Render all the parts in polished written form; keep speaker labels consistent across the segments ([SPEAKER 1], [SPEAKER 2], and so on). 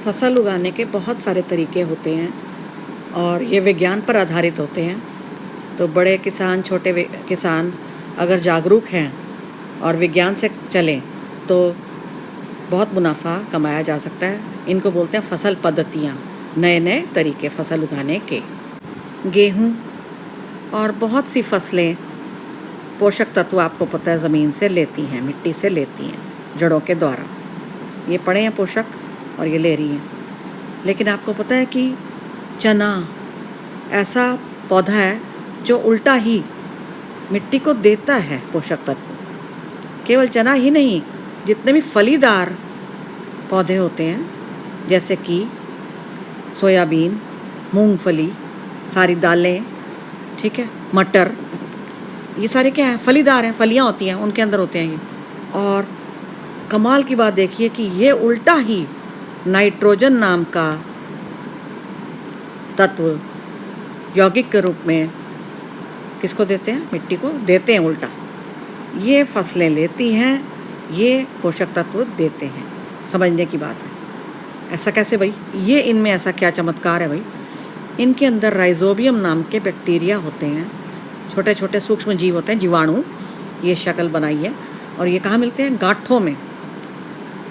[SPEAKER 1] फसल उगाने के बहुत सारे तरीके होते हैं और ये विज्ञान पर आधारित होते हैं। तो बड़े किसान, छोटे किसान अगर जागरूक हैं और विज्ञान से चलें तो बहुत मुनाफा कमाया जा सकता है। इनको बोलते हैं फसल पद्धतियाँ, नए नए तरीके फसल उगाने के। गेहूँ और बहुत सी फसलें पोषक तत्व आपको पता है ज़मीन से लेती हैं, मिट्टी से लेती हैं, जड़ों के द्वारा। ये पड़े हैं पोषक और ये ले रही हैं। लेकिन आपको पता है कि चना ऐसा पौधा है जो उल्टा ही मिट्टी को देता है पोषक तत्व। केवल चना ही नहीं, जितने भी फलीदार पौधे होते हैं जैसे कि सोयाबीन, मूंगफली, सारी दालें, ठीक है, मटर, ये सारे क्या हैं? फलीदार हैं, फलियाँ होती हैं, उनके अंदर होते हैं ये। और कमाल की बात देखिए कि ये उल्टा ही नाइट्रोजन नाम का तत्व यौगिक के रूप में किसको देते हैं? मिट्टी को देते हैं उल्टा। ये फसलें लेती हैं, ये पोषक तत्व देते हैं। समझने की बात है। ऐसा कैसे भाई? ये इनमें ऐसा क्या चमत्कार है भाई? इनके अंदर राइजोबियम नाम के बैक्टीरिया होते हैं, छोटे छोटे सूक्ष्म जीव होते हैं, जीवाणु। ये शक्ल बनाई है और ये कहाँ मिलते हैं? गांठों में।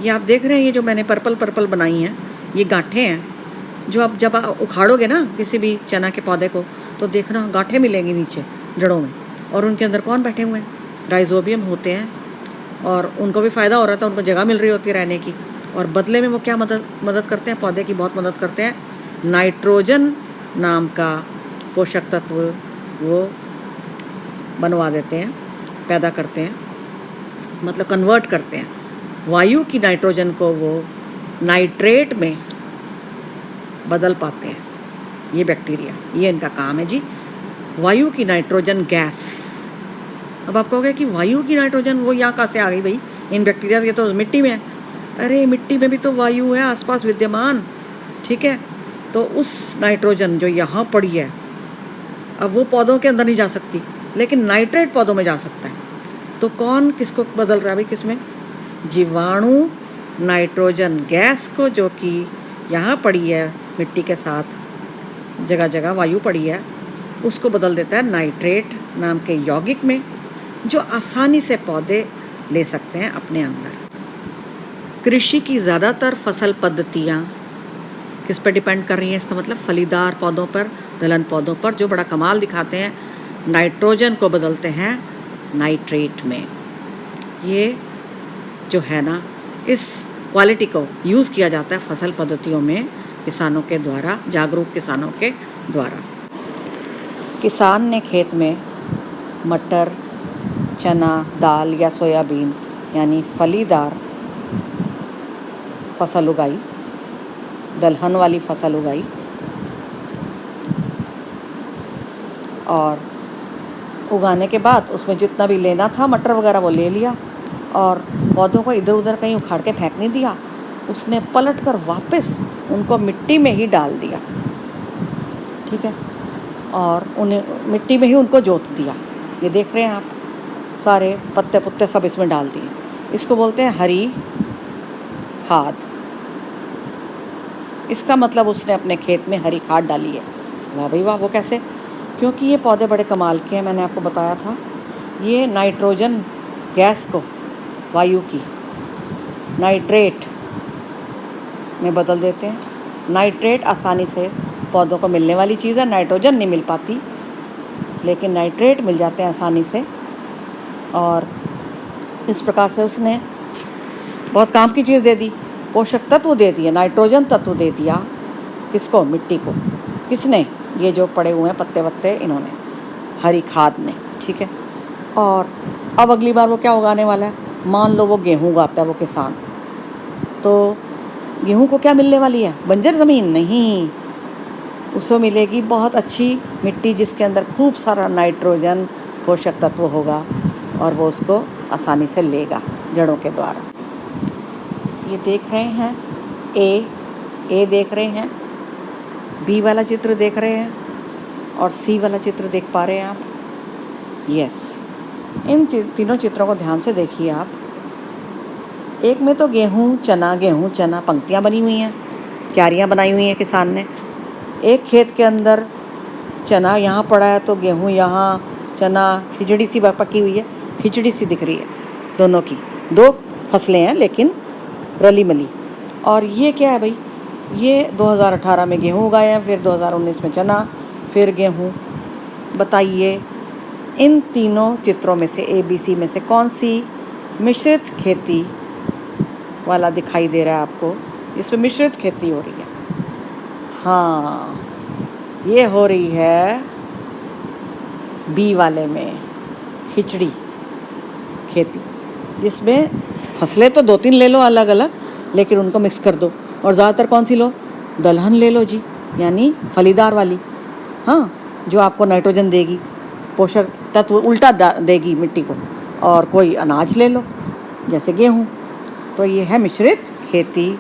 [SPEAKER 1] ये आप देख रहे हैं, ये जो मैंने पर्पल पर्पल बनाई हैं, ये गांठें हैं जो आप जब उखाड़ोगे ना किसी भी चना के पौधे को, तो देखना गांठें मिलेंगी नीचे जड़ों में। और उनके अंदर कौन बैठे हुए हैं? राइजोबियम होते हैं। और उनको भी फ़ायदा हो रहा था, उनको जगह मिल रही होती है रहने की। और बदले में वो क्या मदद करते हैं? पौधे की बहुत मदद करते हैं। नाइट्रोजन नाम का पोषक तत्व वो बनवा देते हैं, पैदा करते हैं, मतलब कन्वर्ट करते हैं। वायु की नाइट्रोजन को वो नाइट्रेट में बदल पाते हैं। ये बैक्टीरिया, ये इनका काम है जी। वायु की नाइट्रोजन गैस। अब आप कहोगे कि वायु की नाइट्रोजन वो यहाँ कहाँ से आ गई भाई? इन बैक्टीरिया के तो मिट्टी में है। अरे मिट्टी में भी तो वायु है आसपास विद्यमान, ठीक है। तो उस नाइट्रोजन जो यहाँ पड़ी है, अब वो पौधों के अंदर नहीं जा सकती, लेकिन नाइट्रेट पौधों में जा सकता है। तो कौन किसको बदल रहा है भाई? किस में? जीवाणु नाइट्रोजन गैस को, जो कि यहाँ पड़ी है मिट्टी के साथ, जगह जगह वायु पड़ी है, उसको बदल देता है नाइट्रेट नाम के यौगिक में, जो आसानी से पौधे ले सकते हैं अपने अंदर। कृषि की ज़्यादातर फसल पद्धतियाँ किस पर डिपेंड कर रही हैं? इसका मतलब फलीदार पौधों पर, दलहन पौधों पर, जो बड़ा कमाल दिखाते हैं, नाइट्रोजन को बदलते हैं नाइट्रेट में। ये जो है ना, इस क्वालिटी को यूज़ किया जाता है फसल पद्धतियों में किसानों के द्वारा, जागरूक किसानों के द्वारा। किसान ने खेत में मटर, चना, दाल या सोयाबीन यानी फलीदार फसल उगाई, दलहन वाली फसल उगाई, और उगाने के बाद उसमें जितना भी लेना था मटर वगैरह वो ले लिया, और पौधों को इधर उधर कहीं उखाड़ के फेंक नहीं दिया। उसने पलट कर वापस उनको मिट्टी में ही डाल दिया, ठीक है, और उन्हें मिट्टी में ही उनको जोत दिया। ये देख रहे हैं आप, सारे पत्ते पुत्ते सब इसमें डाल दिए। इसको बोलते हैं हरी खाद। इसका मतलब उसने अपने खेत में हरी खाद डाली है। वाह भाई वाह! वो कैसे? क्योंकि ये पौधे बड़े कमाल के हैं, मैंने आपको बताया था। ये नाइट्रोजन गैस को, वायु की, नाइट्रेट में बदल देते हैं। नाइट्रेट आसानी से पौधों को मिलने वाली चीज़ है, नाइट्रोजन नहीं मिल पाती, लेकिन नाइट्रेट मिल जाते हैं आसानी से। और इस प्रकार से उसने बहुत काम की चीज़ दे दी, पोषक तत्व दे दिए, नाइट्रोजन तत्व दे दिया। किसको? मिट्टी को। किसने? ये जो पड़े हुए हैं पत्ते वत्ते, इन्होंने, हरी खाद ने, ठीक है। और अब अगली बार वो क्या उगाने वाला है? मान लो वो गेहूँ उगाता है वो किसान, तो गेहूँ को क्या मिलने वाली है? बंजर ज़मीन नहीं, उसको मिलेगी बहुत अच्छी मिट्टी जिसके अंदर खूब सारा नाइट्रोजन पोषक तत्व होगा, और वो उसको आसानी से लेगा जड़ों के द्वारा। ये देख रहे हैं ए देख रहे हैं, बी वाला चित्र देख रहे हैं, और सी वाला चित्र देख पा रहे हैं आप? यस। इन तीनों चित्रों को ध्यान से देखिए आप। एक में तो गेहूँ चना पंक्तियाँ बनी हुई हैं, क्यारियाँ बनाई हुई हैं किसान ने। एक खेत के अंदर चना यहाँ पड़ा है तो गेहूँ यहाँ, चना, खिचड़ी सी पकी हुई है, खिचड़ी सी दिख रही है दोनों की। दो फसलें हैं लेकिन रली मली। और ये क्या है भाई, ये 2018 में गेहूँ उगाया, फिर 2019 में चना, फिर गेहूँ। बताइए इन तीनों चित्रों में से ABC में से कौन सी मिश्रित खेती वाला दिखाई दे रहा है आपको, इसमें मिश्रित खेती हो रही है? हाँ, ये हो रही है B वाले में, खिचड़ी खेती, जिसमें फसलें तो 2-3 ले लो अलग अलग, लेकिन उनको मिक्स कर दो। और ज़्यादातर कौन सी लो? दलहन ले लो जी, यानी फलीदार वाली, हाँ, जो आपको नाइट्रोजन देगी, पोषक तत्व उल्टा देगी मिट्टी को। और कोई अनाज ले लो जैसे गेहूँ। तो ये है मिश्रित खेती,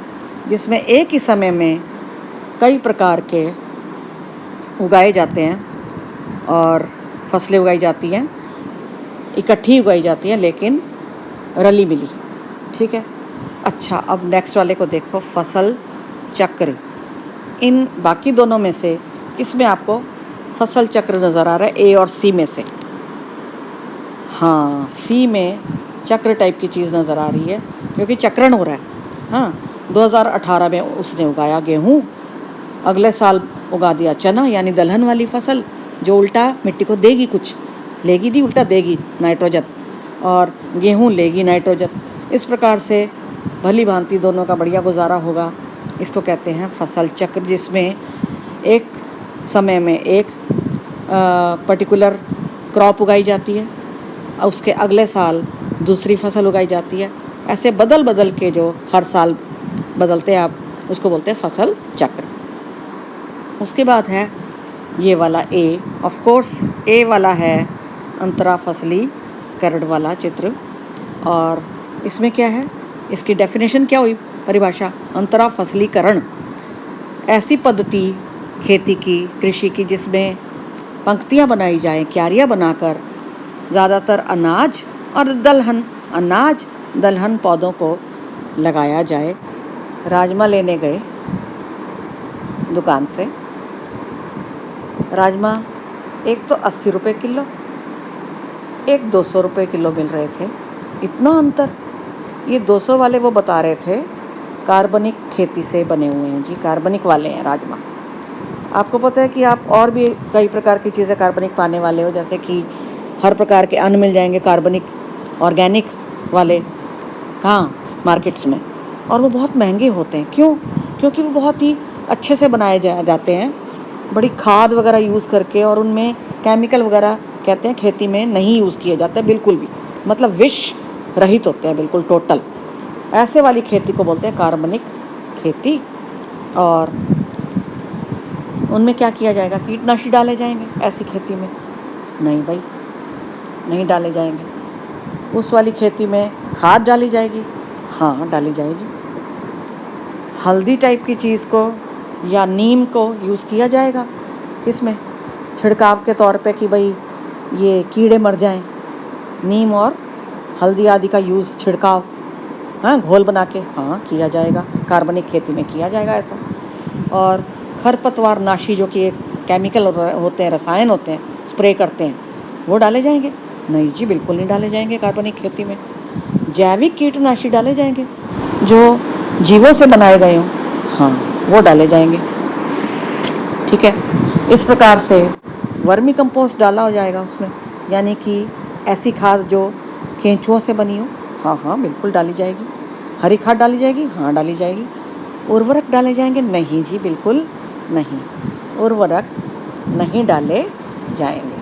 [SPEAKER 1] जिसमें एक ही समय में कई प्रकार के उगाए जाते हैं और फसलें उगाई जाती हैं, इकट्ठी उगाई जाती हैं लेकिन रली मिली। ठीक है, अच्छा अब नेक्स्ट वाले को देखो, फसल चक्र। इन बाकी दोनों में से इसमें आपको फसल चक्र नज़र आ रहा है A और C में से। हाँ, C में चक्र टाइप की चीज़ नज़र आ रही है क्योंकि चक्रण हो रहा है। हाँ, 2018 में उसने उगाया गेहूँ, अगले साल उगा दिया चना यानी दलहन वाली फसल, जो उल्टा मिट्टी को देगी, कुछ लेगी दी उल्टा देगी नाइट्रोजन, और गेहूँ लेगी नाइट्रोजन। इस प्रकार से भली भांति दोनों का बढ़िया गुजारा होगा। इसको कहते हैं फसल चक्र, जिसमें एक समय में एक पर्टिकुलर क्रॉप उगाई जाती है और उसके अगले साल दूसरी फसल उगाई जाती है। ऐसे बदल बदल के जो हर साल बदलते हैं आप, उसको बोलते हैं फसल चक्र। उसके बाद है ये वाला A, ऑफ कोर्स A वाला है अंतरा फसली करण वाला चित्र। और इसमें क्या है, इसकी डेफिनेशन क्या हुई, परिभाषा? अंतरा फसलीकरण ऐसी पद्धति खेती की, कृषि की, जिसमें पंक्तियाँ बनाई जाएं, क्यारियाँ बनाकर ज़्यादातर अनाज और दलहन पौधों को लगाया जाए। राजमा लेने गए दुकान से, राजमा एक तो 80 रुपये किलो, एक 200 रुपये किलो मिल रहे थे। इतना अंतर! ये 200 वाले वो बता रहे थे कार्बनिक खेती से बने हुए हैं जी, कार्बनिक वाले हैं राजमा। आपको पता है कि आप और भी कई प्रकार की चीज़ें कार्बनिक पाने वाले हो, जैसे कि हर प्रकार के अन्न मिल जाएंगे कार्बनिक, ऑर्गेनिक वाले, कहाँ? मार्केट्स में। और वो बहुत महंगे होते हैं। क्यों? क्योंकि वो बहुत ही अच्छे से बनाए जाते हैं, बड़ी खाद वगैरह यूज़ करके, और उनमें केमिकल वगैरह कहते हैं खेती में नहीं यूज़ किए जाते बिल्कुल भी, मतलब विष रहित होते हैं बिल्कुल टोटल। ऐसे वाली खेती को बोलते हैं कार्बनिक खेती। और उनमें क्या किया जाएगा? कीटनाशी डाले जाएंगे ऐसी खेती में? नहीं भाई, नहीं डाले जाएंगे। उस वाली खेती में खाद डाली जाएगी? हाँ, डाली जाएगी। हल्दी टाइप की चीज़ को या नीम को यूज़ किया जाएगा किसमें? छिड़काव के तौर पे कि भाई ये कीड़े मर जाएं। नीम और हल्दी आदि का यूज़, छिड़काव, हाँ, घोल बना के, हाँ, किया जाएगा। कार्बनिक खेती में किया जाएगा ऐसा। और खरपतवार नाशी, जो कि एक केमिकल होते हैं, रसायन होते हैं, स्प्रे करते हैं, वो डाले जाएंगे? नहीं जी, बिल्कुल नहीं डाले जाएंगे कार्बनिक खेती में। जैविक कीटनाशी डाले जाएंगे जो जीवों से बनाए गए हों, हाँ, वो डाले जाएंगे। ठीक है, इस प्रकार से वर्मी कंपोस्ट डाला हो जाएगा उसमें, यानी कि ऐसी खाद जो केंचुओं से बनी हो, हाँ हाँ, बिल्कुल डाली जाएगी। हरी खाद डाली जाएगी? हाँ, डाली जाएगी। उर्वरक डाले जाएंगे? नहीं जी, बिल्कुल नहीं, उर्वरक नहीं डाले जाएंगे।